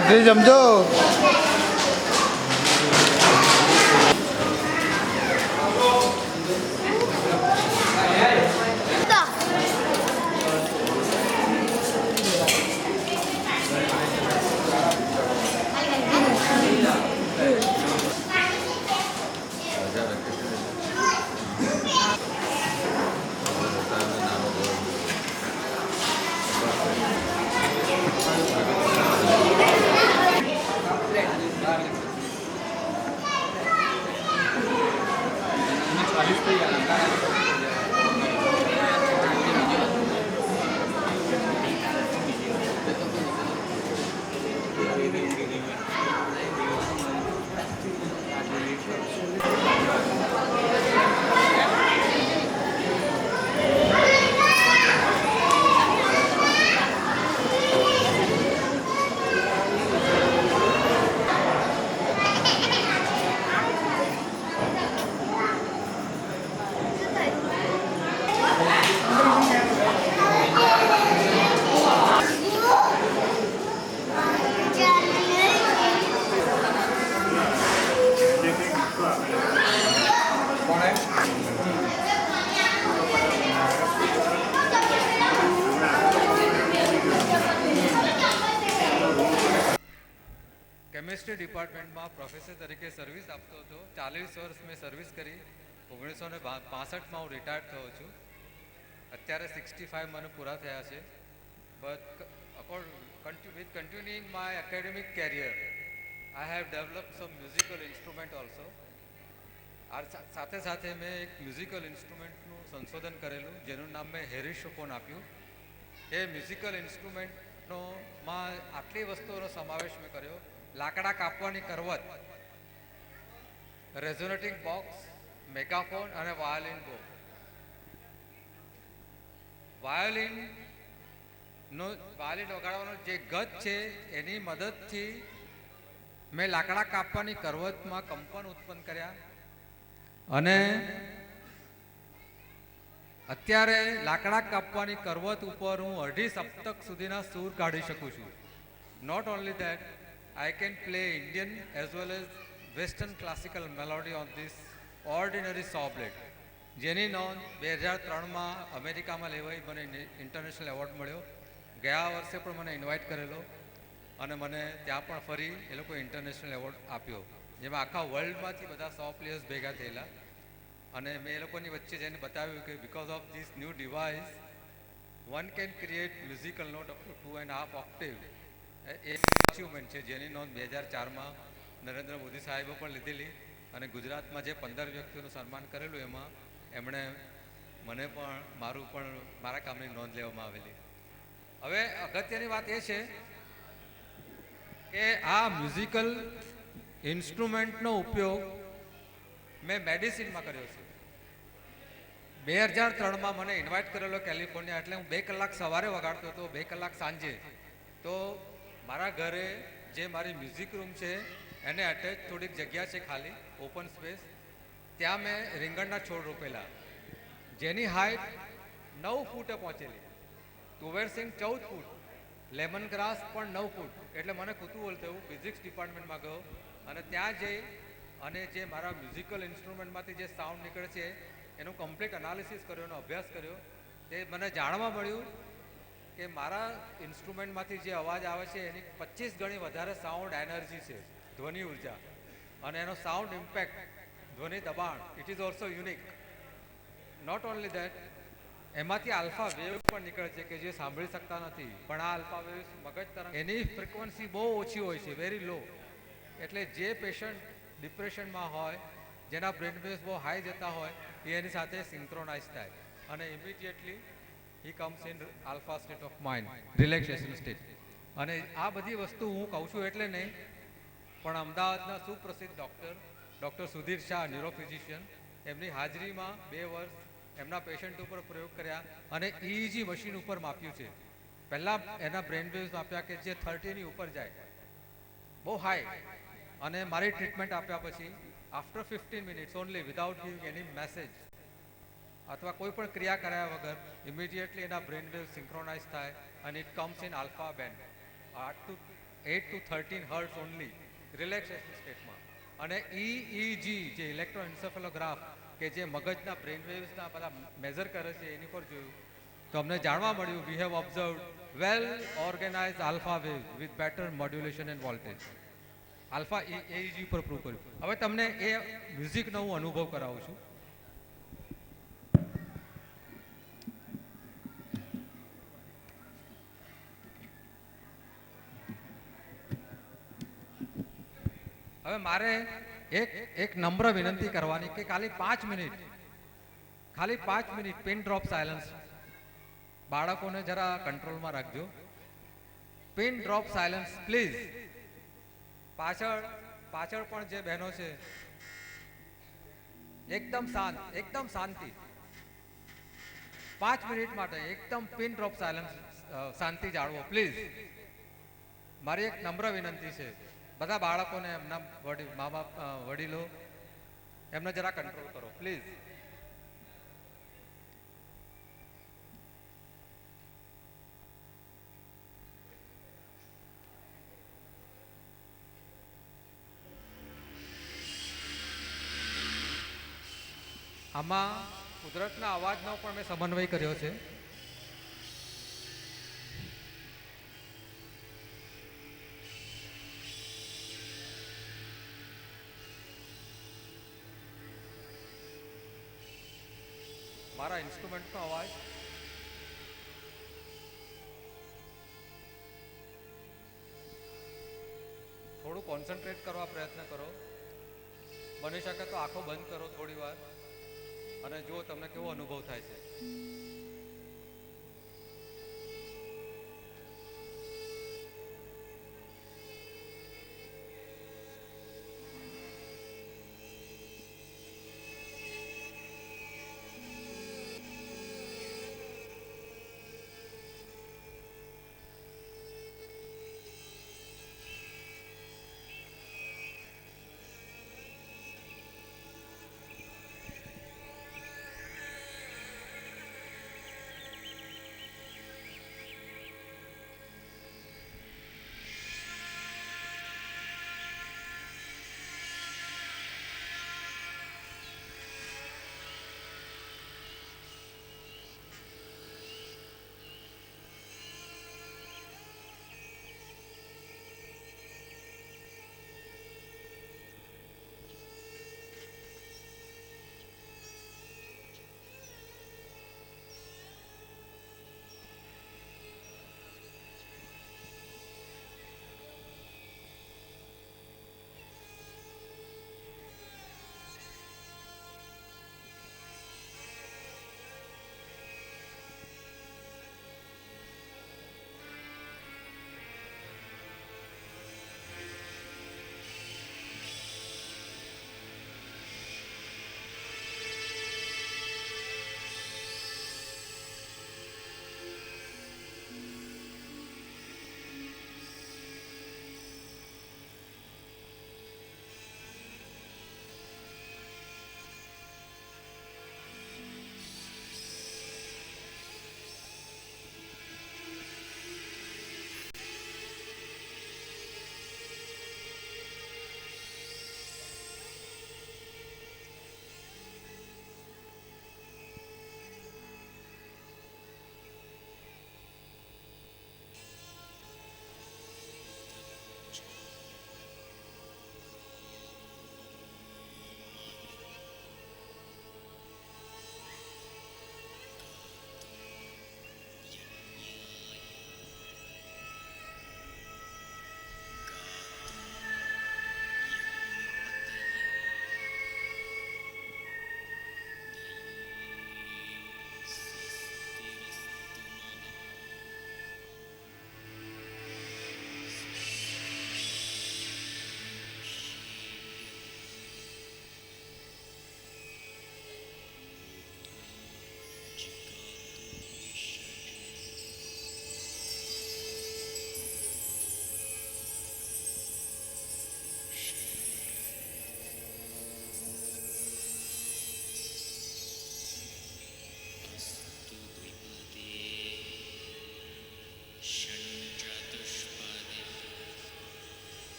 ભાખરી જમજો. Chemistry ડિપાર્ટમેન્ટમાં professor તરીકે service આપતો હતો. 40 વર્ષ મેં સર્વિસ કરી. 1965માં હું રિટાયર્ડ થયો છું. અત્યારે 65 મને પૂરા થયા છે. But with continuing my academic career I have developed some musical instrument also. સાથે સાથે મેં એક મ્યુઝિકલ ઇન્સ્ટ્રુમેન્ટનું સંશોધન કરેલું જેનું નામ મેં હેરિસોફોન આપ્યું. એ મ્યુઝિકલ ઇન્સ્ટ્રુમેન્ટમાં આટલી વસ્તુઓનો સમાવેશ મેં કર્યો. લાકડા કાપવાની કરવત, રેઝોનેટિંગ બોક્સ, મેગાફોન અને વાયોલિન બો. વાયોલિન વગાડવાનો જે ગત છે એની મદદથી મેં લાકડા કાપવાની કરવતમાં કંપન ઉત્પન્ન કર્યા અને અત્યારે લાકડા કાપવાની કરવત ઉપર હું 2.5 સપ્તક સુધીના સૂર કાઢી શકું છું. Not only that, I can play Indian as well as Western classical melody on this ordinary saw blade. જેની નોંધ 2003માં અમેરિકામાં લેવાઈ મને ઇન્ટરનેશનલ એવોર્ડ મળ્યો. ગયા વર્ષે પણ મને ઇન્વાઇટ કરેલો અને મને ત્યાં પણ ફરી એ લોકો ઇન્ટરનેશનલ એવોર્ડ આપ્યો, જેમાં આખા વર્લ્ડમાંથી બધા સો પ્લેયર્સ ભેગા થયેલા અને મેં એ લોકોની વચ્ચે જઈને બતાવ્યું કે because of this new device one can create musical note up to 2.5 octave. એ અચીવમેન્ટ છે જેની નોંધ 2004માં નરેન્દ્ર મોદી સાહેબે પણ લીધેલી અને ગુજરાતમાં જે 15 વ્યક્તિઓનું સન્માન કરેલું એમાં એમણે મને પણ મારા કામની નોંધ લેવામાં આવેલી. હવે અગત્યની વાત એ છે કે આ મ્યુઝિકલ ઇન્સ્ટ્રુમેન્ટનો ઉપયોગ મેં મેડિસિનમાં કર્યો છે. 2003માં મને ઇન્વાઇટ કરેલો કેલિફોર્નિયા, એટલે હું 2 કલાક સવારે વગાડતો હતો, 2 કલાક સાંજે. તો મારા ઘરે જે મારી મ્યુઝિક રૂમ છે એને અટેચ થોડીક જગ્યા છે ખાલી, ઓપન સ્પેસ. ત્યાં મેં રીંગણના છોડ રોપેલા જેની હાઇટ 9 ફૂટે પહોંચેલી. તુવેરસિંગ 14 ફૂટ, લેમન ગ્રાસ પણ 9 ફૂટ. એટલે મને કુતૂહલ થયું, ફિઝિક્સ ડિપાર્ટમેન્ટમાં ગયો અને ત્યાં જઈ અને જે મારા મ્યુઝિકલ ઇન્સ્ટ્રુમેન્ટમાંથી જે સાઉન્ડ નીકળે છે એનું કમ્પ્લીટ એનાલિસિસ કર્યો, એનો અભ્યાસ કર્યો. તે મને જાણવા મળ્યું કે મારા ઇન્સ્ટ્રુમેન્ટમાંથી જે અવાજ આવે છે એની 25 ગણી વધારે સાઉન્ડ એનર્જી છે, ધ્વનિ ઉર્જા, અને એનો સાઉન્ડ ઇમ્પેક્ટ, ધ્વનિ દબાણ, it is also unique. Not only that, એમાંથી આલ્ફા વેવ પણ નીકળે છે કે જે સાંભળી શકતા નથી, પણ આ આલ્ફા વેવ મગજ તરંગ એની ફ્રિકવન્સી બહુ ઓછી હોય છે, વેરી લો. એટલે જે પેશન્ટ ડિપ્રેશનમાં હોય, જેના બ્રેન વેવ્સ બહુ હાઈ જતા હોય, એ એની સાથે સિન્ક્રોનાઇઝ થાય અને immediately he comes in alpha state of mind, relaxation state. અને આ બધી વસ્તુ હું કહું છું એટલે નહીં, પણ અમદાવાદના સુપ્રસિદ્ધ ડૉક્ટર સુધીર શાહ, ન્યુરોફિઝિશિયન, એમની હાજરીમાં 2 વર્ષ એમના પેશન્ટ ઉપર પ્રયોગ કર્યા અને EEG મશીન ઉપર માપ્યું છે. પહેલાં એના બ્રેન વેવ્સ માપ્યા કે જે 30ની ઉપર જાય, બહુ હાઈ. અને મારી ટ્રીટમેન્ટ આપ્યા પછી after 15 minutes only, without giving any message અથવા કોઈ પણ ક્રિયા કર્યા વગર ઇમિડિયેટલી એના બ્રેન વેવ સિન્ક્રોનાઇઝ થાય અને it comes in alpha band. આટલું 8 to 13 હર્ટ્ઝ ઓનલી રિલેક્સેશન સ્ટેટમાં. અને EEG જે ઇલેક્ટ્રોએન્સેફેલોગ્રાફ કે જે મગજના બ્રેન વેવ્સના બધા મેઝર કરે છે એની પર જોયું તો અમને જાણવા મળ્યું we have observed well organise alpha wave with better modulation and voltage. Alpha EEG પર પ્રૂવ કર્યું. હવે તમને એ મ્યુઝિકનો હું અનુભવ કરાવું છું. હવે મારે એક નમ્ર વિનંતી કરવાની કે ખાલી 5 મિનિટ પિન ડ્રોપ સાયલન્સ. બાળકોને જરા કંટ્રોલમાં રાખજો. Pin drop silence please. પાછળ પણ જે બહેનો છે એકદમ શાંતિ. 5 મિનિટ માટે એકદમ પિન ડ્રોપ સાયલન્સ, શાંતિ જાળવો પ્લીઝ. મારી એક નમ્ર વિનંતી છે બધા બાળકોને એમના મા બાપ વડીલો એમને જરા કંટ્રોલ કરો પ્લીઝ. આમાં કુદરતના અવાજનો પણ મેં સમન્વય કર્યો છે. મારા ઇન્સ્ટ્રુમેન્ટનો અવાજ, થોડું કોન્સન્ટ્રેટ કરવા પ્રયત્ન કરો. બની શકે તો આંખો બંધ કરો થોડી વાર અને જુઓ તમને કેવો અનુભવ થાય છે.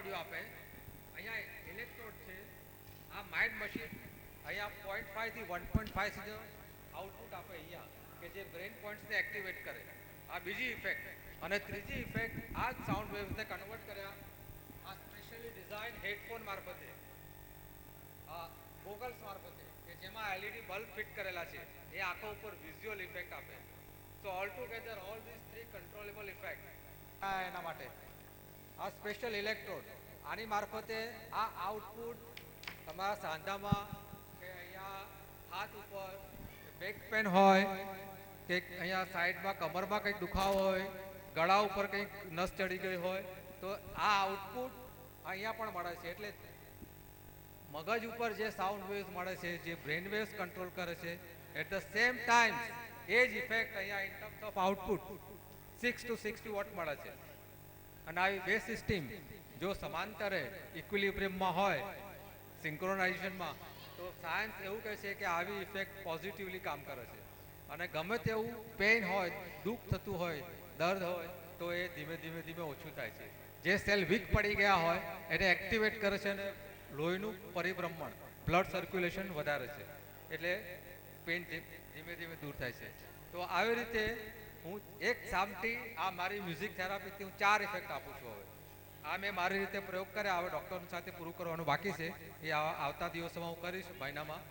ઓડિયો આપે. અહીંયા ઇલેક્ટ્રોડ છે, આ માઇન્ડ મશીન અહીંયા 0.5 થી 1.5 સુધી આઉટપુટ આપે અહીંયા, કે જે બ્રેન પોઈન્ટ્સને એક્ટિવેટ કરે. આ બીજી ઇફેક્ટ. અને ત્રીજી ઇફેક્ટ, આ જ સાઉન્ડ વેવ્સને કન્વર્ટ કર્યા આ સ્પેશિયલી ડિઝાઇન હેડફોન મારફતે, આ ગોગલ્સ મારફતે, કે જેમાં એલઈડી બલ્બ ફિટ કરેલા છે, એ આંખો ઉપર વિઝ્યુઅલ ઇફેક્ટ આપે. સો all together all this 3 controllable effect એના માટે આ સ્પેશિયલ ઇલેક્ટ્રોડ, આની મારફતે આ આઉટપુટ તમારા સાંધામાં કે અહીંયા હાથ ઉપર બેક પેન હોય કે અહીંયા સાઈડમાં કમરમાં કંઈક દુખાવો હોય, ગળા ઉપર કંઈક નસ ચડી ગઈ હોય, તો આ આઉટપુટ અહીંયા પણ મળે છે. એટલે મગજ ઉપર જે સાઉન્ડ વેવ્સ મળે છે, જે બ્રેન વેવ્સ કંટ્રોલ કરે છે, એટ ધ સેમ ટાઈમ એ જ ઇફેક્ટ અહીંયા in terms of output 6 to 60 watt મળે છે. અને આવી બે સિસ્ટમ જો સમાંતરે ઇક્વિલિબ્રિયમમાં હોય, સિંક્રોનાઇઝેશનમાં, તો સાયન્સ એવું કહે છે કે આવી ઇફેક્ટ પોઝિટિવલી કામ કરે છે. અને ગમે તેવું પેઇન હોય, દુઃખ થતું હોય, દર્દ હોય, તો એ ધીમે ધીમે ધીમે ઓછું થાય છે. જે સેલ વીક પડી ગયા હોય એને એક્ટિવેટ કરે છે અને લોહીનું પરિભ્રમણ, બ્લડ સર્ક્યુલેશન વધારે છે, એટલે પેઇન ધીમે ધીમે દૂર થાય છે. તો આવી રીતે હું એક સામટી આ મારી મ્યુઝિક થેરાપીથી હું 4 ઇફેક્ટ આપું છું. હવે આ મેં મારી રીતે પ્રયોગ કર્યા, હવે ડૉક્ટર સાથે પૂરું કરવાનું બાકી છે, એ આવતા દિવસોમાં હું કરીશ મહિનામાં.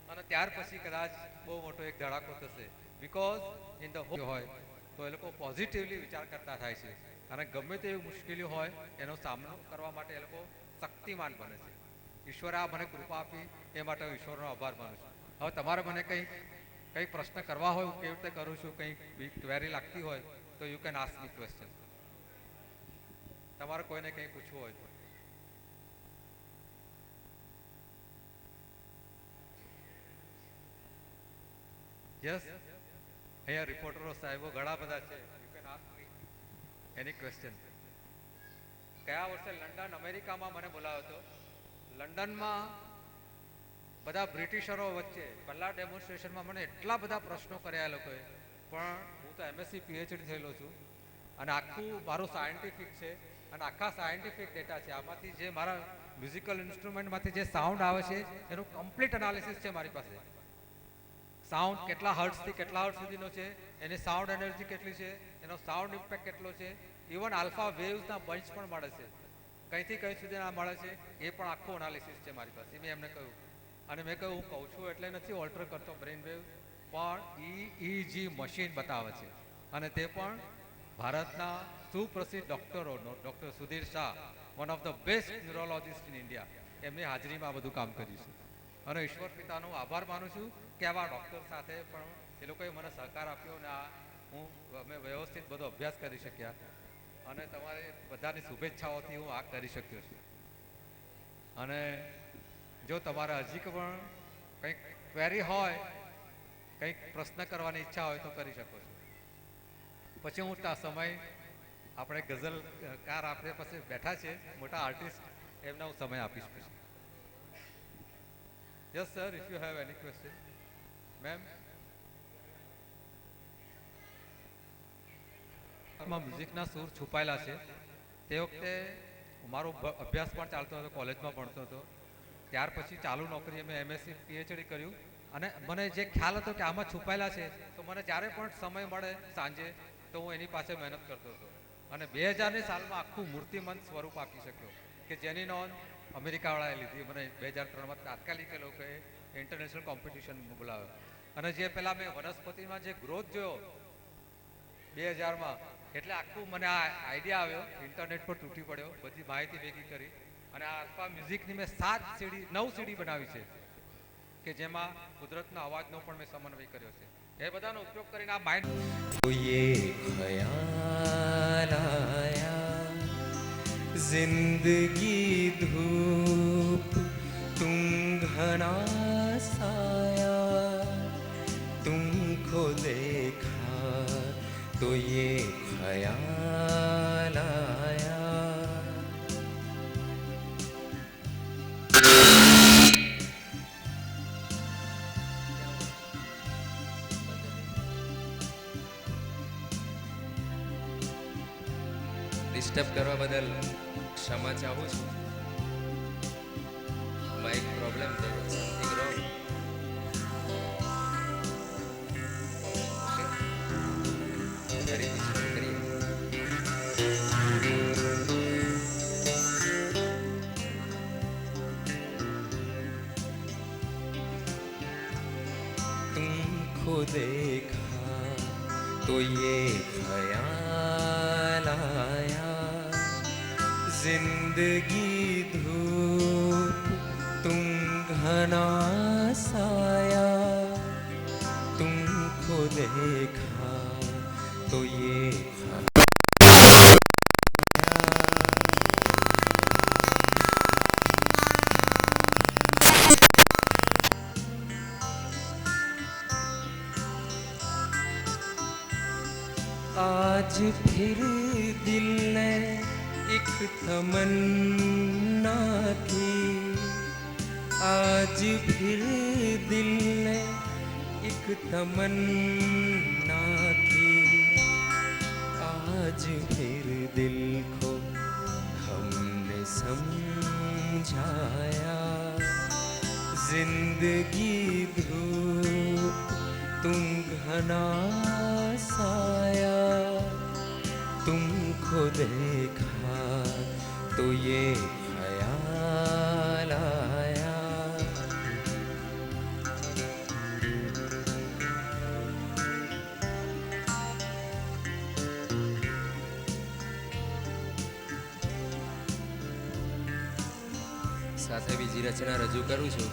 અને ત્યાર પછી કદાચ બહુ મોટો એક ધડાકો થશે. બિકોઝ ઇન ધ હોય તો એ લોકો પોઝિટિવલી વિચાર કરતા થાય છે, અને ગમે તેવી મુશ્કેલી હોય એનો સામનો કરવા માટે એ લોકો શક્તિમાન બને છે. ઈશ્વરે આ મને કૃપા આપી, એ માટે હું ઈશ્વરનો આભાર માનું છું. હવે તમારે મને કંઈ પ્રશ્ન કરવા હોય, હું કેવી રીતે કરું છું, કંઈ ક્વેરી લાગતી હોય તો you can ask me question. તમારે કોઈને કંઈ પૂછવું હોય તો. યસ, અહીંયા રિપોર્ટરો સાહેબો ઘણા બધા છે. You can ask me any question. ગયા વર્ષે લંડન, અમેરિકામાં મને બોલાવ્યો હતો. લંડનમાં બધા બ્રિટિશરો વચ્ચે પહેલા ડેમોન્સ્ટ્રેશનમાં મને એટલા બધા પ્રશ્નો કર્યા એ લોકોએ. પણ હું તો એમએસસી પીએચડી થયેલો છું, અને આખું મારું સાયન્ટિફિક છે, અને આખા સાયન્ટિફિક ડેટા છે. આમાંથી જે મારા મ્યુઝિકલ ઇન્સ્ટ્રુમેન્ટમાંથી જે સાઉન્ડ આવે છે એનું કમ્પ્લીટ એનાલિસિસ છે મારી પાસે. સાઉન્ડ કેટલા હર્ટ્ઝથી કેટલા હર્ટ્ઝ સુધીનો છે, એની સાઉન્ડ એનર્જી કેટલી છે, એનો સાઉન્ડ ઇમ્પેક્ટ કેટલો છે, ઇવન આલ્ફા વેવ્સના બંચ પણ મળે છે, કંઈથી કંઈ સુધીના મળે છે, એ પણ આખું એનાલિસિસ છે મારી પાસે. મેં એમને કહ્યું, અને મેં કહ્યું હું કહું છું એટલે નથી ઓલ્ટર કરતો બ્રેન વેવ, પણ EEG મશીન બતાવે છે. અને તે પણ ભારતના સુપ્રસિદ્ધ ડૉક્ટરો, doctor Sudhir Shah, one of the best neurologist in India, એમની હાજરીમાં આ બધું કામ કર્યું છે. અને ઈશ્વર પિતાનો આભાર માનું છું કે આવા ડૉક્ટર સાથે પણ એ લોકોએ મને સહકાર આપ્યો, અને અમે વ્યવસ્થિત બધો અભ્યાસ કરી શક્યા. અને તમારે બધાની શુભેચ્છાઓથી હું આ કરી શક્યો છું. અને જો તમારે હજી પણ કંઈક ક્વેરી હોય, કંઈક પ્રશ્ન કરવાની ઈચ્છા હોય તો કરી શકો છો. પછી હું સમય આપણે ગઝલકાર આપણે પાસે બેઠા છે, મોટા આર્ટિસ્ટ, એમને હું સમય આપીશ પછી. Yes sir, if you have any question. Ma'am, મ્યુઝિકના સૂર છુપાયેલા છે. તે વખતે મારો અભ્યાસ પણ ચાલતો હતો, કોલેજમાં ભણતો હતો. ત્યાર પછી ચાલુ નોકરી મેં એમએસસી પીએચડી કર્યું, અને મને જે ખ્યાલ હતો કે આમાં છુપાયેલા છે, તો મને જ્યારે પણ સમય મળે સાંજે તો હું એની પાસે મહેનત કરતો હતો. અને 2000ની સાલમાં આખું મૂર્તિમંત સ્વરૂપ આપી શક્યો, કે જેની નોંધ અમેરિકાવાળાએ લીધી. મને 2003માં તાત્કાલિક એ લોકોએ ઇન્ટરનેશનલ કોમ્પિટિશન બોલાવ્યો. અને જે પહેલાં મેં વનસ્પતિમાં જે ગ્રોથ જોયો 2000માં, એટલે આખું મને આ આઈડિયા આવ્યો, ઇન્ટરનેટ પર તૂટી પડ્યો, બધી માહિતી ભેગી કરી, અને આ આલ્ફા મ્યુઝિકની મેં 9 સીડી બનાવી છે, કે જેમાં કુદરતના અવાજનો પણ મેં સમન્વય કર્યો છે. એ બધાનો ઉપયોગ કરીને આ માઇન્ડ जिंदगी धूप तुम घना साया, तुमको देखा तो ये ख्याल आया. ડિસ્ટર્બ કરવા બદલ ક્ષમા ચાહું છું. માઇક પ્રોબ્લેમ છે, સમથિંગ રોંગ. ફરીથી શરૂ કરીએ. तुमको देखा तो ये ख्याल आया, जिंदगी धूप तुम घना साया. तुमको देखा तो ये आज फिर दिल ने एक तमन्ना की. आज फिर दिल ने एक तमन्ना की. आज फिर दिल को हमने समझाया, जिंदगी धूप तुम घना साया. तुमको देखा तो ये ख्याल आया. સાથે બીજી રચના રજૂ કરું છું.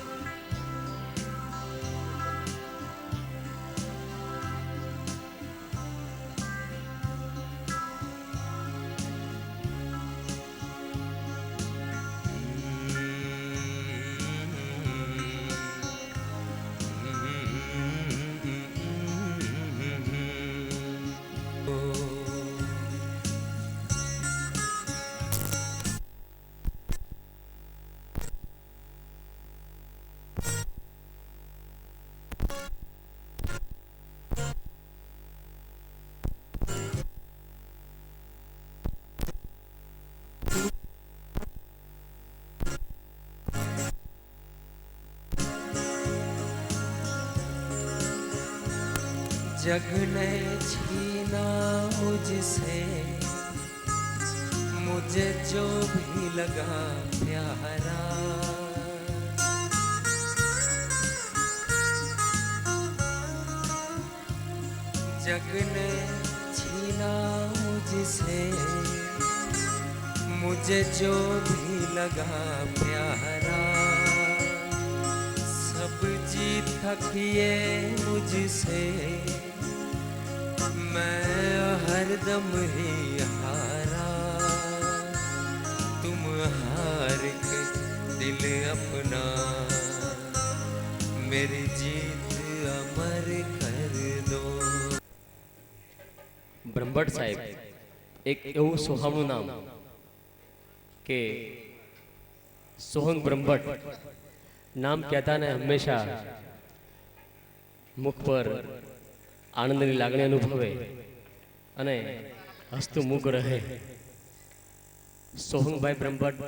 जग ने छीना मुझसे मुझे जो भी लगा प्यारा. जग ने छीना मुझसे मुझे जो भी लगा प्यारा. सब जीत थकिए मुझसे मैं हरदम ही हारा. तुम हार के दिल अपना मेरी जीत अमर कर दो. બ્રહ્મભટ્ટ સાહેબ એક એવું સોહામણું નામ કે સોહંગ બ્રહ્મભટ્ટ નામ કહેતા ને હંમેશા મુખ પર આનંદની લાગણી અનુભવે અને હસતું મુખ રહે. સોહંગભાઈ બ્રહ્મભટ્ટ